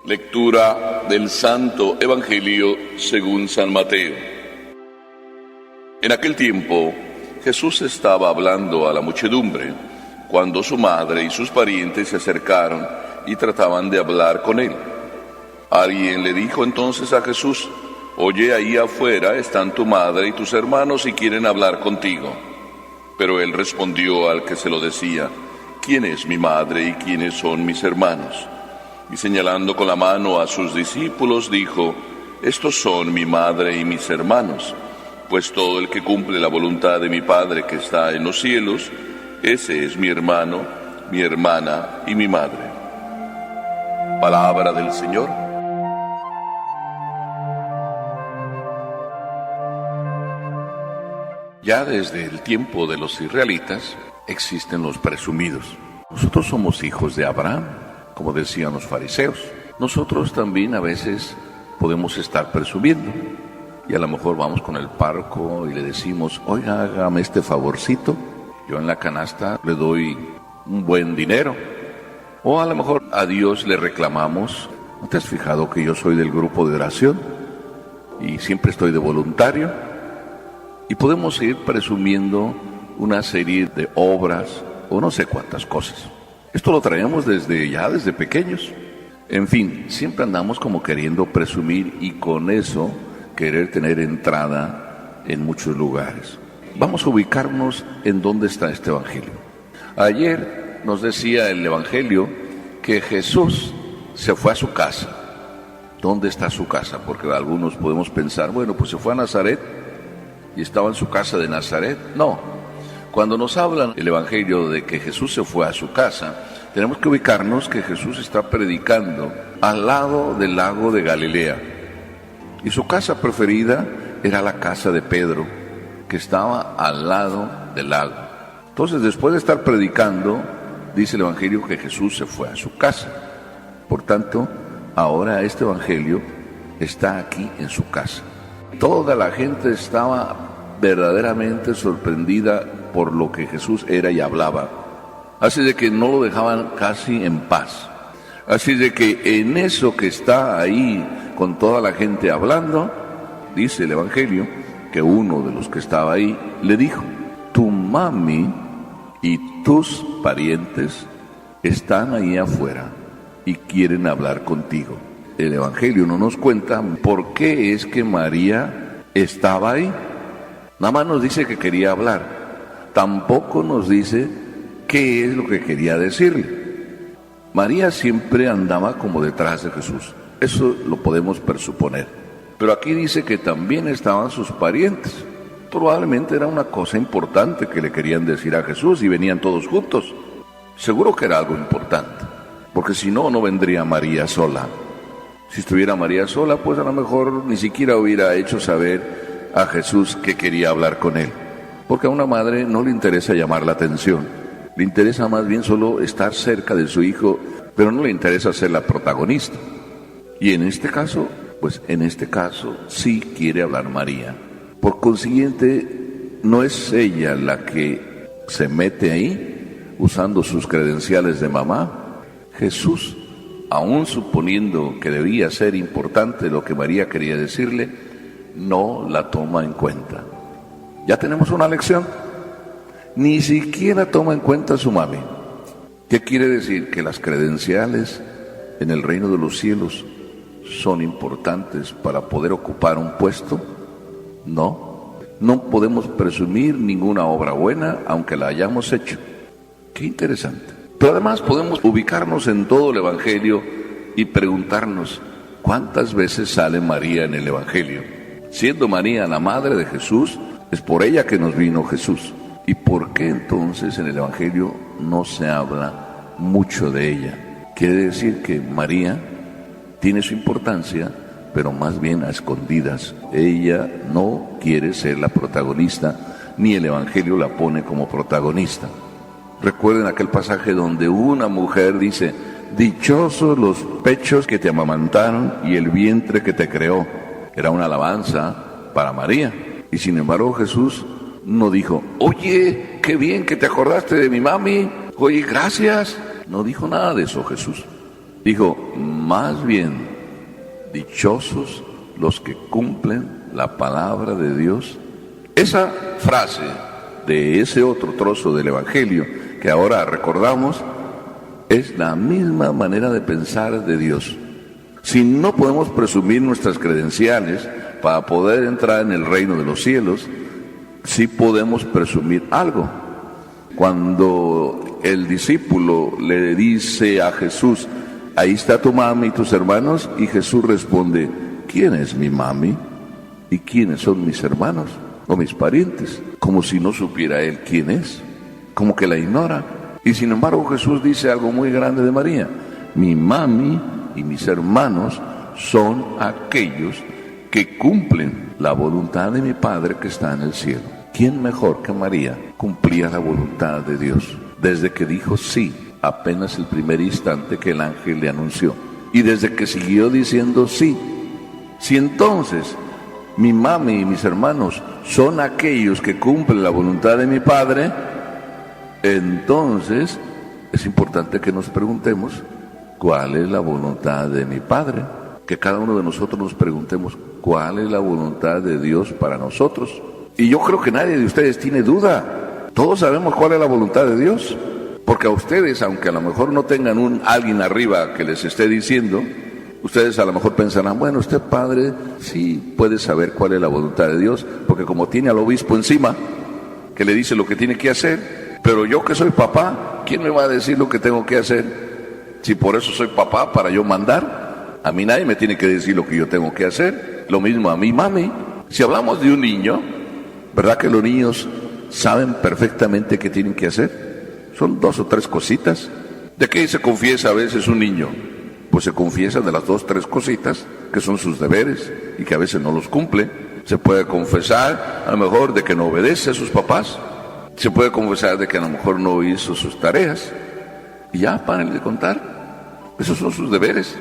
Lectura del Santo Evangelio según San Mateo. En aquel tiempo, Jesús estaba hablando a la muchedumbre, cuando su madre y sus parientes se acercaron y trataban de hablar con él. Alguien le dijo entonces a Jesús: «Oye, ahí afuera están tu madre y tus hermanos y quieren hablar contigo». Pero él respondió al que se lo decía: «¿Quién es mi madre y quiénes son mis hermanos?». Y señalando con la mano a sus discípulos, dijo: «Estos son mi madre y mis hermanos, pues todo el que cumple la voluntad de mi Padre que está en los cielos, ese es mi hermano, mi hermana y mi madre». Palabra del Señor. Ya desde el tiempo de los israelitas existen los presumidos. Nosotros somos hijos de Abraham, como decían los fariseos. Nosotros también a veces podemos estar presumiendo. Y a lo mejor vamos con el párroco y le decimos: «Oiga, hágame este favorcito. Yo en la canasta le doy un buen dinero». O a lo mejor a Dios le reclamamos: «¿No te has fijado que yo soy del grupo de oración? Y siempre estoy de voluntario». Y podemos ir presumiendo una serie de obras o no sé cuántas cosas. Esto lo traemos desde pequeños. En fin, siempre andamos como queriendo presumir y con eso querer tener entrada en muchos lugares. Vamos a ubicarnos en dónde está este Evangelio. Ayer nos decía el Evangelio que Jesús se fue a su casa. ¿Dónde está su casa? Porque algunos podemos pensar: bueno, pues se fue a Nazaret y estaba en su casa de Nazaret. No. Cuando nos hablan el Evangelio de que Jesús se fue a su casa, tenemos que ubicarnos que Jesús está predicando al lado del lago de Galilea. Y su casa preferida era la casa de Pedro, que estaba al lado del lago. Entonces, después de estar predicando, dice el Evangelio que Jesús se fue a su casa. Por tanto, ahora este Evangelio está aquí en su casa. Toda la gente estaba verdaderamente sorprendida por lo que Jesús era y hablaba. Así de que no lo dejaban casi en paz. Así de que en eso que está ahí con toda la gente hablando, dice el Evangelio que uno de los que estaba ahí le dijo: «Tu mami y tus parientes están ahí afuera y quieren hablar contigo». El Evangelio no nos cuenta por qué es que María estaba ahí. Nada más nos dice que quería hablar. Tampoco nos dice qué es lo que quería decirle. María siempre andaba como detrás de Jesús. Eso lo podemos presuponer. Pero aquí dice que también estaban sus parientes. Probablemente era una cosa importante que le querían decir a Jesús y venían todos juntos. Seguro que era algo importante, porque si no, no vendría María sola. Si estuviera María sola, pues a lo mejor ni siquiera hubiera hecho saber a Jesús que quería hablar con él. Porque a una madre no le interesa llamar la atención, le interesa más bien solo estar cerca de su hijo, pero no le interesa ser la protagonista. Y en este caso, pues en este caso sí quiere hablar María. Por consiguiente, no es ella la que se mete ahí usando sus credenciales de mamá. Jesús, aún suponiendo que debía ser importante lo que María quería decirle, no la toma en cuenta. Ya tenemos una lección. Ni siquiera toma en cuenta a su mami. ¿Qué quiere decir? Que las credenciales en el reino de los cielos son importantes para poder ocupar un puesto. No podemos presumir ninguna obra buena aunque la hayamos hecho. Qué interesante. Pero además podemos ubicarnos en todo el Evangelio y preguntarnos: ¿cuántas veces sale María en el Evangelio? Siendo María la madre de Jesús, es por ella que nos vino Jesús. ¿Y por qué entonces en el Evangelio no se habla mucho de ella? Quiere decir que María tiene su importancia, pero más bien a escondidas. Ella no quiere ser la protagonista, ni el Evangelio la pone como protagonista. Recuerden aquel pasaje donde una mujer dice: «Dichosos los pechos que te amamantaron y el vientre que te creó». Era una alabanza para María. Y sin embargo Jesús no dijo: «Oye, qué bien que te acordaste de mi mami, oye, gracias». No dijo nada de eso Jesús. Dijo, más bien, dichosos los que cumplen la palabra de Dios. Esa frase de ese otro trozo del Evangelio que ahora recordamos es la misma manera de pensar de Dios. Si no podemos presumir nuestras credenciales para poder entrar en el reino de los cielos, sí podemos presumir algo. Cuando el discípulo le dice a Jesús, ahí está tu mami y tus hermanos, y Jesús responde, ¿quién es mi mami? ¿Y quiénes son mis hermanos o mis parientes? Como si no supiera él quién es, como que la ignora. Y sin embargo Jesús dice algo muy grande de María, mi mami y mis hermanos son aquellos que cumplen la voluntad de mi Padre que está en el cielo. ¿Quién mejor que María cumplía la voluntad de Dios? Desde que dijo sí, apenas el primer instante que el ángel le anunció. Y desde que siguió diciendo sí. Si entonces mi mami y mis hermanos son aquellos que cumplen la voluntad de mi Padre, entonces es importante que nos preguntemos, ¿cuál es la voluntad de mi Padre? Que cada uno de nosotros nos preguntemos, ¿cuál es la voluntad de Dios para nosotros? Y yo creo que nadie de ustedes tiene duda. Todos sabemos cuál es la voluntad de Dios. Porque a ustedes, aunque a lo mejor no tengan alguien arriba que les esté diciendo, ustedes a lo mejor pensarán, bueno, usted padre sí puede saber cuál es la voluntad de Dios, porque como tiene al obispo encima, que le dice lo que tiene que hacer, pero yo que soy papá, ¿quién me va a decir lo que tengo que hacer? Si por eso soy papá, para yo mandar, a mí nadie me tiene que decir lo que yo tengo que hacer, lo mismo a mi mami. Si hablamos de un niño, ¿verdad que los niños saben perfectamente qué tienen que hacer? Son 2 o 3 cositas. ¿De qué se confiesa a veces un niño? Pues se confiesa de las 2 o 3 cositas que son sus deberes y que a veces no los cumple. Se puede confesar a lo mejor de que no obedece a sus papás. Se puede confesar de que a lo mejor no hizo sus tareas. Y ya, paren de contar. Esos son sus deberes.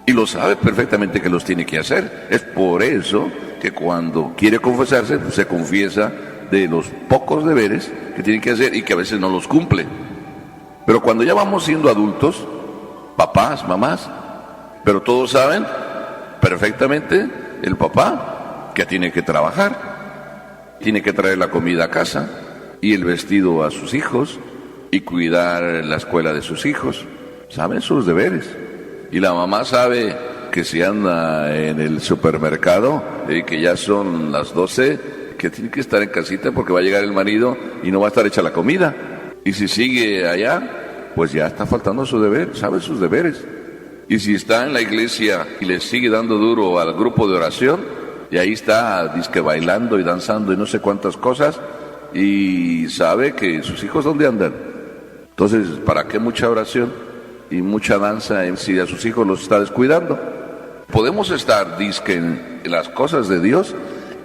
Y lo sabe perfectamente que los tiene que hacer. Es por eso que cuando quiere confesarse, pues se confiesa de los pocos deberes que tiene que hacer y que a veces no los cumple. Pero cuando ya vamos siendo adultos, papás, mamás, pero todos saben perfectamente el papá que tiene que trabajar, tiene que traer la comida a casa y el vestido a sus hijos y cuidar la escuela de sus hijos. Saben sus deberes. Y la mamá sabe que si anda en el supermercado y que ya son las 12, que tiene que estar en casita porque va a llegar el marido y no va a estar hecha la comida. Y si sigue allá, pues ya está faltando su deber, sabe sus deberes. Y si está en la iglesia y le sigue dando duro al grupo de oración, y ahí está disque bailando y danzando y no sé cuántas cosas, y sabe que sus hijos ¿dónde andan? Entonces, ¿para qué mucha oración y mucha danza si a sus hijos los está descuidando? Podemos estar disque en las cosas de Dios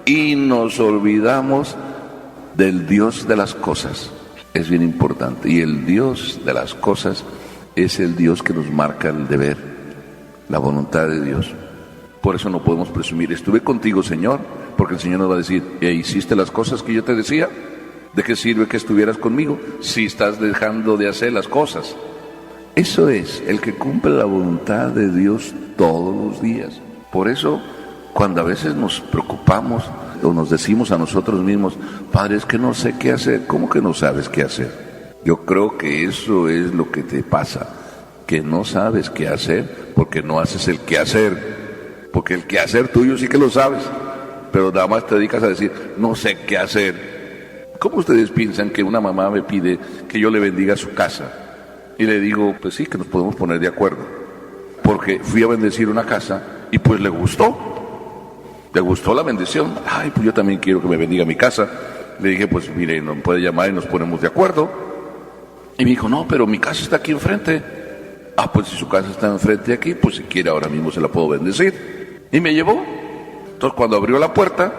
y nos olvidamos del Dios de las cosas. Es bien importante. Y el Dios de las cosas es el Dios que nos marca el deber, la voluntad de Dios. Por eso no podemos presumir, estuve contigo, Señor, porque el Señor nos va a decir, ¿hiciste las cosas que yo te decía? ¿De qué sirve que estuvieras conmigo si estás dejando de hacer las cosas? Eso es, el que cumple la voluntad de Dios todos los días. Por eso, cuando a veces nos preocupamos o nos decimos a nosotros mismos, Padre, es que no sé qué hacer. ¿Cómo que no sabes qué hacer? Yo creo que eso es lo que te pasa, que no sabes qué hacer porque no haces el qué hacer, porque el qué hacer tuyo sí que lo sabes, pero nada más te dedicas a decir, no sé qué hacer. ¿Cómo ustedes piensan que una mamá me pide que yo le bendiga su casa? Y le digo, pues sí, que nos podemos poner de acuerdo, porque fui a bendecir una casa y pues le gustó la bendición. Ay, pues yo también quiero que me bendiga mi casa. Le dije, pues mire, nos puede llamar y nos ponemos de acuerdo. Y me dijo, no, pero mi casa está aquí enfrente. Ah, pues si su casa está enfrente aquí, pues si quiere ahora mismo se la puedo bendecir. Y me llevó. Entonces cuando abrió la puerta,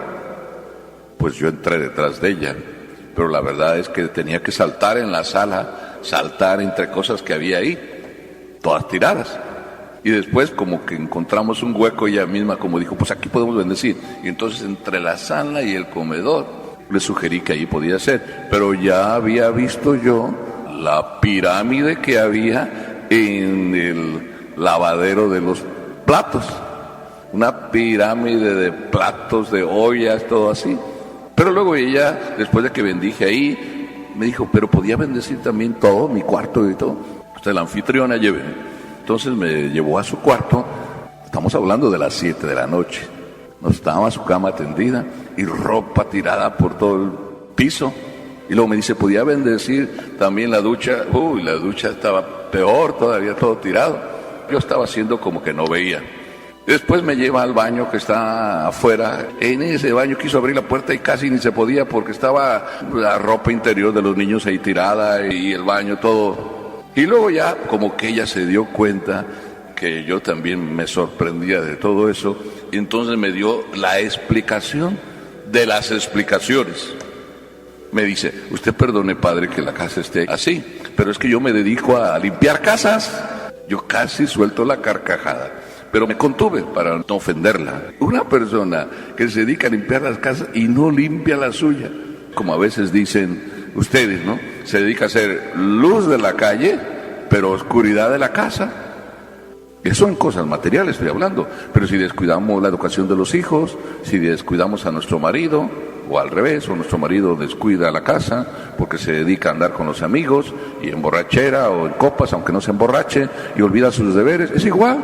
pues yo entré detrás de ella. Pero la verdad es que tenía que saltar en la sala, saltar entre cosas que había ahí, todas tiradas. Y después como que encontramos un hueco, ella misma como dijo, pues aquí podemos bendecir. Y entonces entre la sala y el comedor le sugerí que ahí podía ser. Pero ya había visto yo la pirámide que había en el lavadero de los platos. Una pirámide de platos, de ollas, todo así. Pero luego ella, después de que bendije ahí, me dijo, pero podía bendecir también todo, mi cuarto y todo. Usted, la anfitriona, lléveme. Entonces me llevó a su cuarto. Estamos hablando de las 7 de la noche. No estaba su cama tendida y ropa tirada por todo el piso. Y luego me dice, ¿podía bendecir también la ducha? Uy, la ducha estaba peor, todavía todo tirado. Yo estaba haciendo como que no veía. Después me lleva al baño que está afuera. En ese baño quiso abrir la puerta y casi ni se podía porque estaba la ropa interior de los niños ahí tirada y el baño todo. Y luego ya como que ella se dio cuenta que yo también me sorprendía de todo eso. Y entonces me dio la explicación de las explicaciones. Me dice, usted perdone, padre, que la casa esté así, pero es que yo me dedico a limpiar casas. Yo casi suelto la carcajada, pero me contuve para no ofenderla. Una persona que se dedica a limpiar las casas y no limpia la suya, como a veces dicen ustedes, ¿no? Se dedica a ser luz de la calle, pero oscuridad de la casa. Eso en cosas materiales estoy hablando, pero si descuidamos la educación de los hijos, si descuidamos a nuestro marido, o al revés, o nuestro marido descuida la casa porque se dedica a andar con los amigos y en borrachera o en copas, aunque no se emborrache, y olvida sus deberes, es igual.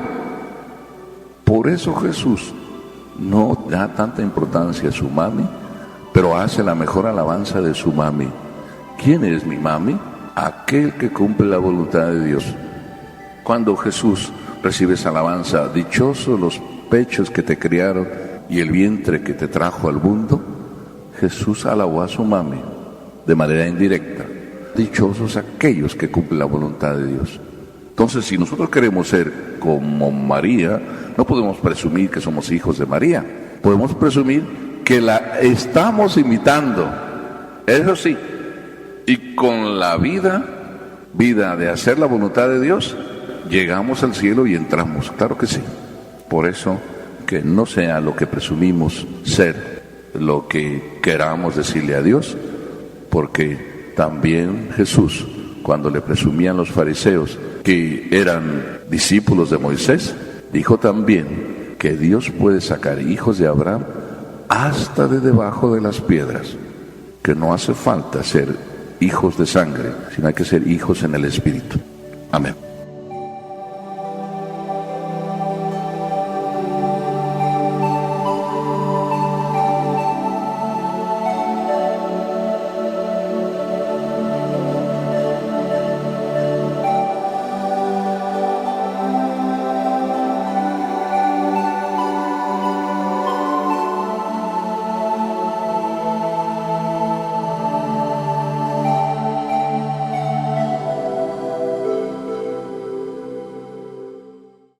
Por eso Jesús no da tanta importancia a su mami, pero hace la mejor alabanza de su mami. ¿Quién es mi mami? Aquel que cumple la voluntad de Dios. Cuando Jesús recibe esa alabanza, dichosos los pechos que te criaron y el vientre que te trajo al mundo, Jesús alabó a su mami de manera indirecta. Dichosos aquellos que cumplen la voluntad de Dios. Entonces, si nosotros queremos ser como María, no podemos presumir que somos hijos de María. Podemos presumir que la estamos imitando. Eso sí. Y con la vida de hacer la voluntad de Dios, llegamos al cielo y entramos. Claro que sí. Por eso, que no sea lo que presumimos ser, lo que queramos decirle a Dios, porque también Jesús, cuando le presumían los fariseos que eran discípulos de Moisés, dijo también que Dios puede sacar hijos de Abraham hasta de debajo de las piedras, que no hace falta ser hijos de sangre, sino hay que ser hijos en el Espíritu. Amén.